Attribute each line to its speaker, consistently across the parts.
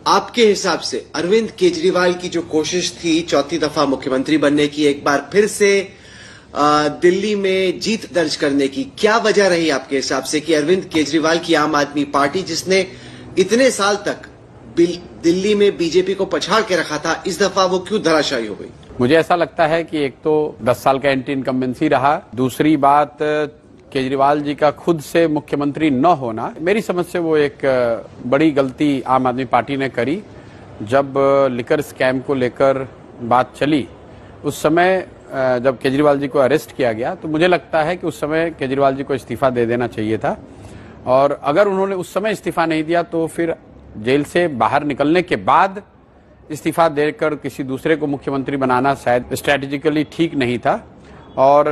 Speaker 1: आपके हिसाब से अरविंद केजरीवाल की जो कोशिश थी चौथी दफा मुख्यमंत्री बनने की, एक बार फिर से दिल्ली में जीत दर्ज करने की, क्या वजह रही आपके हिसाब से कि अरविंद केजरीवाल की आम आदमी पार्टी, जिसने इतने साल तक दिल्ली में बीजेपी को पछाड़ के रखा था, इस दफा वो क्यों धराशायी हो गई?
Speaker 2: मुझे ऐसा लगता है कि एक तो 10 साल का एंटी इनकम्बेंसी रहा, दूसरी बात केजरीवाल जी का खुद से मुख्यमंत्री न होना। मेरी समझ से वो एक बड़ी गलती आम आदमी पार्टी ने करी। जब लिकर स्कैम को लेकर बात चली, उस समय जब केजरीवाल जी को अरेस्ट किया गया, तो मुझे लगता है कि उस समय केजरीवाल जी को इस्तीफा दे देना चाहिए था। और अगर उन्होंने उस समय इस्तीफा नहीं दिया तो फिर जेल से बाहर निकलने के बाद इस्तीफा देकर किसी दूसरे को मुख्यमंत्री बनाना शायद स्ट्रैटेजिकली ठीक नहीं था। और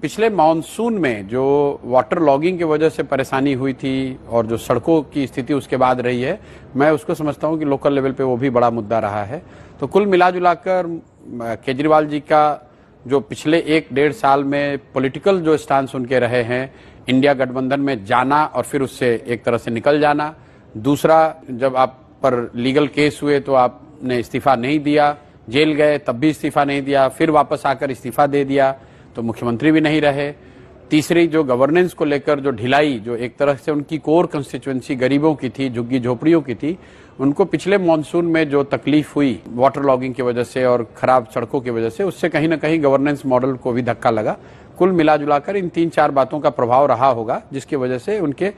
Speaker 2: पिछले मॉनसून में जो वाटर लॉगिंग की वजह से परेशानी हुई थी और जो सड़कों की स्थिति उसके बाद रही है, मैं उसको समझता हूं कि लोकल लेवल पे वो भी बड़ा मुद्दा रहा है। तो कुल मिलाजुलाकर केजरीवाल जी का जो पिछले 1-1.5 साल में पॉलिटिकल जो स्टांस उनके रहे हैं, इंडिया गठबंधन में जाना और फिर उससे एक तरह से निकल जाना, दूसरा जब आप पर लीगल केस हुए तो आपने इस्तीफा नहीं दिया, जेल गए तब भी इस्तीफा नहीं दिया, फिर वापस आकर इस्तीफा दे दिया तो मुख्यमंत्री भी नहीं रहे, तीसरी जो गवर्नेंस को लेकर जो ढिलाई, जो एक तरह से उनकी कोर कंस्टिट्यूएंसी गरीबों की थी, झुग्गी झोपड़ियों की थी, उनको पिछले मॉनसून में जो तकलीफ हुई वाटर लॉगिंग की वजह से और खराब सड़कों की वजह से, उससे कहीं ना कहीं गवर्नेंस मॉडल को भी धक्का लगा। कुल मिलाजुलाकर इन 3-4 बातों का प्रभाव रहा होगा, जिसकी वजह से उनके